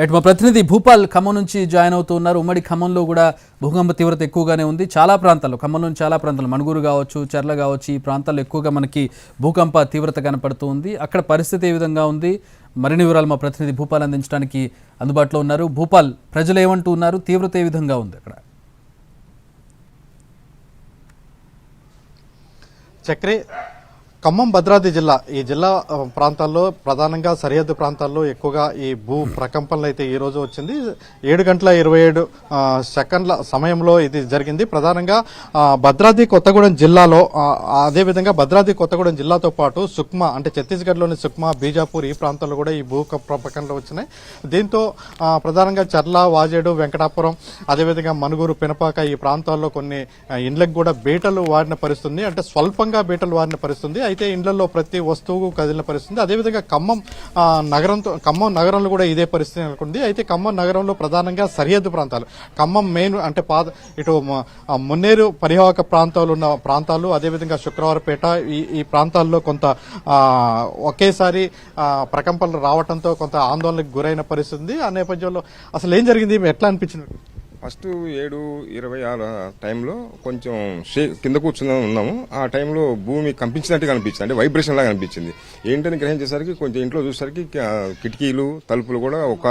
Right, మా ప్రతినిధి భూపాల్ ఖమ్మం నుంచి జాయిన్ అవుతూ ఉన్నారు. ఉమ్మడి ఖమ్మంలో కూడా భూకంప తీవ్రత ఎక్కువగానే ఉంది. చాలా ప్రాంతాల్లో, ఖమ్మంలోని చాలా ప్రాంతాలు, మణుగూరు కావచ్చు, చర్ల కావచ్చు, ఈ ప్రాంతాల్లో ఎక్కువగా మనకి భూకంప తీవ్రత కనపడుతూ ఉంది. అక్కడ పరిస్థితి ఏ విధంగా ఉంది, మరిన్ని వివరాలు మా ప్రతినిధి భూపాల్ అందించడానికి అందుబాటులో ఉన్నారు. భూపాల్, ప్రజలు ఏమంటూ ఉన్నారు, తీవ్రత ఏ విధంగా ఉంది అక్కడ? చక్రి, ఖమ్మం భద్రాద్రి జిల్లా, ఈ జిల్లా ప్రాంతాల్లో ప్రధానంగా సరిహద్దు ప్రాంతాల్లో ఎక్కువగా ఈ భూ ప్రకంపనలు అయితే ఈ రోజు వచ్చింది. 7:27 సమయంలో ఇది జరిగింది. ప్రధానంగా భద్రాద్రి కొత్తగూడెం జిల్లాలో, అదేవిధంగా భద్రాద్రి కొత్తగూడెం జిల్లాతో పాటు సుక్మా అంటే ఛత్తీస్గఢ్లోని సుక్మా, బీజాపూర్ ఈ ప్రాంతాల్లో కూడా ఈ భూ ప్రకంపనలు వచ్చినాయి. దీంతో ప్రధానంగా చర్ల, వాజేడు, వెంకటాపురం, అదేవిధంగా మణుగూరు, పినపాక ఈ ప్రాంతాల్లో కొన్ని ఇండ్లకు కూడా బీటలు వాడిన పరిస్థితుంది. అంటే స్వల్పంగా బీటలు వాడిన పరిస్థితుంది. అయితే ఇండ్లలో ప్రతి వస్తువు కదిలిన పరిస్థితి. అదేవిధంగా ఖమ్మం నగరంలో కూడా ఇదే పరిస్థితి నెలకొంది. అయితే ఖమ్మం నగరంలో ప్రధానంగా సరిహద్దు ప్రాంతాలు, ఖమ్మం మెయిన్ అంటే ఇటు మున్నేరు పరివాహక ప్రాంతాలు ఉన్న ప్రాంతాలు, అదేవిధంగా శుక్రవారపేట ఈ ప్రాంతాల్లో కొంత ఒకేసారి ప్రకంపనలు రావడంతో కొంత ఆందోళనకు గురైన పరిస్థితి. ఆ నేపథ్యంలో అసలు ఏం జరిగింది, ఎట్లా అనిపించింది? ఫస్ట్ 7:26 టైంలో కొంచెం కింద కూర్చుని ఉన్నాము. ఆ టైంలో భూమి కంపించినట్టుగా అనిపించింది, అంటే వైబ్రేషన్ లాగా అనిపించింది. ఏంటని గ్రహించేసరికి కొంచెం ఇంట్లో చూసేసరికి కిటికీలు, తలుపులు కూడా, ఒక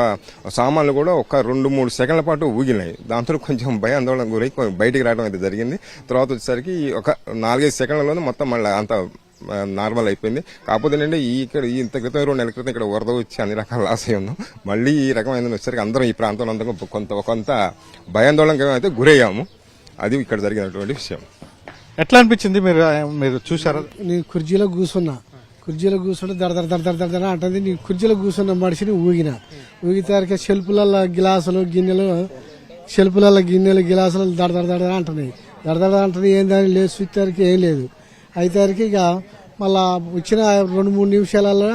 సామాన్లు కూడా ఒక 2-3 సెకండ్ల పాటు ఊగినాయి. దాంతో కొంచెం భయాందోళన గురై బయటికి రావడం అయితే జరిగింది. తర్వాత వచ్చేసరికి ఒక 4-5 సెకండ్లలోనే మొత్తం మళ్ళీ అంత నార్మల్ అయిపోయింది. కాకపోతే ఏంటంటే ఇక్కడ ఇంత క్రితం 2 నెలల క్రితం ఇక్కడ వరద వచ్చి అన్ని రకాల లాస్ అయ్యి ఉన్నాం. మళ్ళీ ఈ రకమైన వచ్చేసరికి అందరం ఈ ప్రాంతంలో అందరం కొంత భయాందోళనకు అయితే గురయ్యాము. అది ఇక్కడ జరిగినటువంటి విషయం. ఎట్లా అనిపించింది, మీరు చూసారా? నేను కుర్చీలో కూర్చుంటే దడ అంటుంది. నీ కుర్చీలో కూర్చున్న మనిషిని ఊగితే షెల్పులలో గిలాసులు, గిలాసులు దడ అంటున్నాయి. దడ అంటున్నాయి. ఏందని లేదు, చూసేసరికి ఏం లేదు. అయితే ఇక మళ్ళా వచ్చిన 2-3 నిమిషాలలో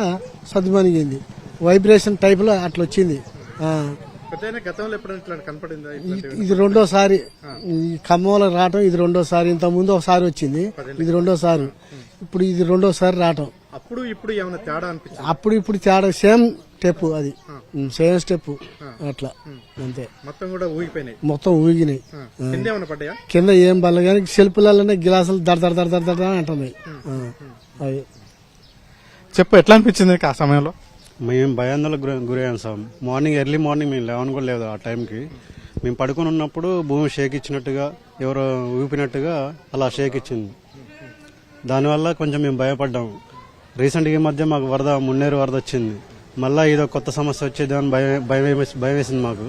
సద్దుమణిగింది. వైబ్రేషన్ టైప్ లో అట్లా వచ్చింది. ఇది రెండోసారి ఈ ఖమ్మంలో రావటం. ఇది రెండోసారి. ఇంత ముందు ఒకసారి వచ్చింది, ఇది రెండోసారి. ఇప్పుడు ఇది రెండోసారి రావటం. అప్పుడు ఇప్పుడు తేడా సేమ్ స్టెప్, అది సేమ్ స్టెప్ అట్లా అంతే. మొత్తం ఊగినాయి. కింద ఏం బల్ల కానీ సెల్పులలోనే గిలాసులు దడ అంటున్నాయి. అవి చెప్పు, ఎట్లా అనిపించింది ఆ సమయంలో? మేము భయాందోళనకు గురయ్యాం సార్. ఎర్లీ మార్నింగ్ మేము 11 కూడా లేదు ఆ టైంకి. మేము పడుకొని ఉన్నప్పుడు భూమి షేక్ ఇచ్చినట్టుగా, ఎవరో ఊపినట్టుగా అలా షేక్ ఇచ్చింది. దానివల్ల కొంచెం మేము భయపడ్డాం. రీసెంట్గా ఈ మధ్య మాకు మున్నేరు వరద వచ్చింది. మళ్ళీ ఇదో కొత్త సమస్య వచ్చేదని భయం వేసింది మాకు.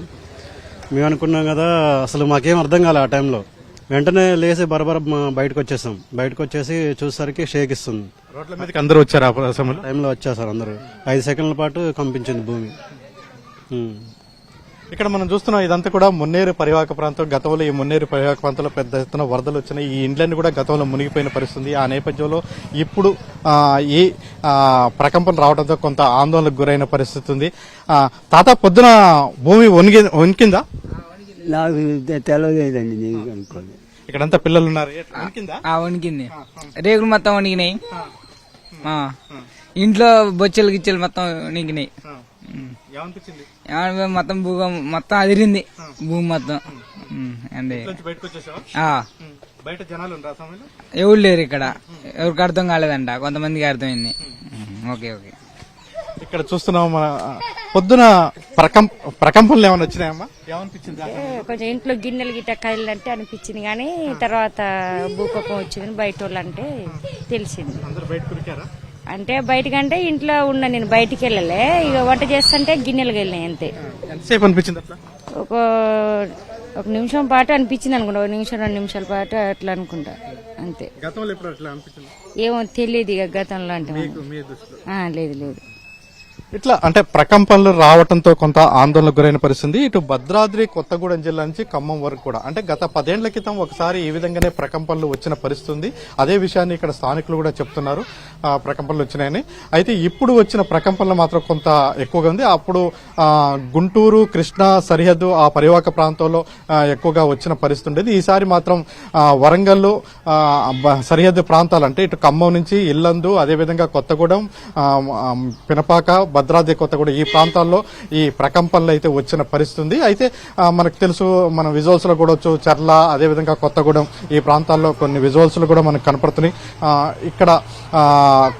మేము అనుకున్నాం కదా, అసలు మాకేం అర్థం కాలే ఆ టైంలో. వెంటనే లేచి బరబర బయటకు వచ్చేసాం. బయటకు వచ్చేసి చూసేసరికి షేక్ ఇస్తుంది. అందరూ వచ్చారు ఆ టైంలో వచ్చేసారు అందరూ. 5 సెకండ్ల పాటు కంపించింది భూమి. ఇక్కడ మనం చూస్తున్నాం, ఇదంతా కూడా మున్నేరు పరివాహక ప్రాంతం. గతంలో ఈ మున్నేరు పరివాహక ప్రాంతంలో పెద్ద ఎత్తున వరదలు వచ్చినాయి. ఈ ఇండ్లన్నీ కూడా గతంలో మునిగిపోయిన పరిస్థితి. ఆ నేపథ్యంలో ఇప్పుడు ఈ ప్రకంపన రావడంతో కొంత ఆందోళనకు గురైన పరిస్థితి ఉంది. తాత, పొద్దున భూమి వణికిందా? నాకు తెలియలేదండి, అనుకోండి. ఇక్కడంతా పిల్లలు ఉన్నారు. వణికింది, రేకులు మొత్తం వణికినాయి. ఇంట్లో బొచ్చెలు గిచ్చెలు మొత్తం వణికినాయి. మొత్తం భూకంపం మొత్తం అదిరింది భూమి మొత్తం. ఎవరు లేరు ఇక్కడ, ఎవరికి అర్థం కాలేదంట, కొంతమందికి అర్థమైంది. ఓకే. ఇక్కడ చూస్తున్నాం, పొద్దున ప్రకంపనలు ఏమైనా వచ్చినాయమ్మా? ఏమనిపించింది? కొంచెం ఇంట్లో గిన్నెలు గిట్ట కదిలినట్టే అనిపించింది, కానీ తర్వాత భూకంపం వచ్చింది బయట వాళ్ళు అంటే తెలిసింది. అంటే బయటకంటే ఇంట్లో ఉన్నా, నేను బయటికి వెళ్ళలే. ఇక వంట చేస్తుంటే గిన్నెలకు వెళ్ళినాయి అంతే. ఎంతసేపు అనిపించింది? ఒక నిమిషం పాటు అనిపించింది అనుకుంటా. 1 నిమిషం 2 నిమిషాల పాటు అట్లా అనుకుంటా అంతే. ఏమో తెలియదు ఇక గతంలో అంటే. లేదు. ఇట్లా అంటే ప్రకంపనలు రావడంతో కొంత ఆందోళనకు గురైన పరిస్థితి. ఇటు భద్రాద్రి కొత్తగూడెం జిల్లా నుంచి ఖమ్మం వరకు కూడా, అంటే గత 10 ఏళ్ల క్రితం ఒకసారి ఈ విధంగానే ప్రకంపనలు వచ్చిన పరిస్థితి. అదే విషయాన్ని ఇక్కడ స్థానికులు కూడా చెప్తున్నారు, ప్రకంపనలు వచ్చినాయని. అయితే ఇప్పుడు వచ్చిన ప్రకంపనలు మాత్రం కొంత ఎక్కువగా ఉంది. అప్పుడు గుంటూరు, కృష్ణా సరిహద్దు ఆ పరివాహక ప్రాంతంలో ఎక్కువగా వచ్చిన పరిస్థితి ఉండేది. ఈసారి మాత్రం వరంగల్ సరిహద్దు ప్రాంతాలు, అంటే ఇటు ఖమ్మం నుంచి ఇల్లందు, అదేవిధంగా కొత్తగూడెం, పినపాక, భద్రాద్రి కొత్తగూడెం ఈ ప్రాంతాల్లో ఈ ప్రకంపనలు అయితే వచ్చిన పరిస్థితి ఉంది. అయితే మనకు తెలుసు, మన విజువల్స్ లో కూడా వచ్చు, చర్ల అదేవిధంగా కొత్తగూడెం ఈ ప్రాంతాల్లో కొన్ని విజువల్స్ కూడా మనకు కనపడుతున్నాయి. ఇక్కడ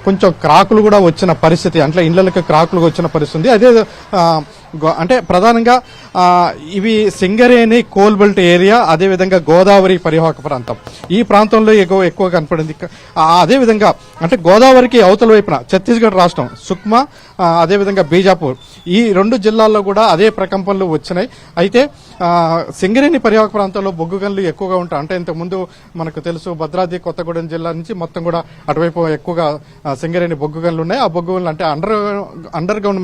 కొంచెం క్రాకులు కూడా వచ్చిన పరిస్థితి, అంటే ఇళ్లకి క్రాకులు వచ్చిన పరిస్థితి ఉంది. అదే అంటే ప్రధానంగా ఇవి సింగరేణి కోల్ బెల్ట్ ఏరియా, అదేవిధంగా గోదావరి పరివాహక ప్రాంతం ఈ ప్రాంతంలో ఎక్కువ కనపడింది. అదేవిధంగా అంటే గోదావరికి అవతల వైపున ఛత్తీస్గఢ్ రాష్ట్రం సుక్మా, అదేవిధంగా బీజాపూర్ ఈ 2 జిల్లాల్లో కూడా అదే ప్రకంపనలు వచ్చినాయి. అయితే సింగరేణి పరివాహక ప్రాంతంలో బొగ్గు గనులు ఎక్కువగా ఉంటాయి. అంటే ఇంతకుముందు మనకు తెలుసు, భద్రాద్రి కొత్తగూడెం జిల్లా నుంచి మొత్తం కూడా అటువైపు ఎక్కువగా సింగరేణి బొగ్గు గనులు ఉన్నాయి. ఆ బొగ్గు గనులు అంటే అండర్ గ్రౌండ్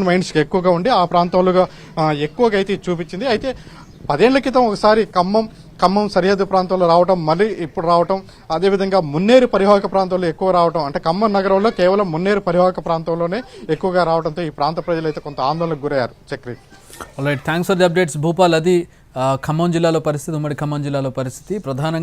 మైన్స్ ఎక్కువగా ఉండి ఆ ప్రాంతంలో ఎక్కువగా అయితే చూపించింది. అయితే 10 ఏళ్ల క్రితం ఒకసారి ఖమ్మం సరిహద్దు ప్రాంతంలో రావడం, మళ్ళీ ఇప్పుడు రావటం, అదేవిధంగా మున్నేరు పరివాహక ప్రాంతంలో ఎక్కువ రావటం, అంటే ఖమ్మం నగరంలో కేవలం మున్నేరు పరివాహక ప్రాంతంలోనే ఎక్కువగా రావడంతో ఈ ప్రాంత ప్రజలు అయితే కొంత ఆందోళనకు గురయ్యారు. Chakri, right, thanks for the updates Bhupal. అది ఖమ్మం జిల్లాలో పరిస్థితి, ఉమ్మడి ఖమ్మం జిల్లాలో పరిస్థితి ప్రధానంగా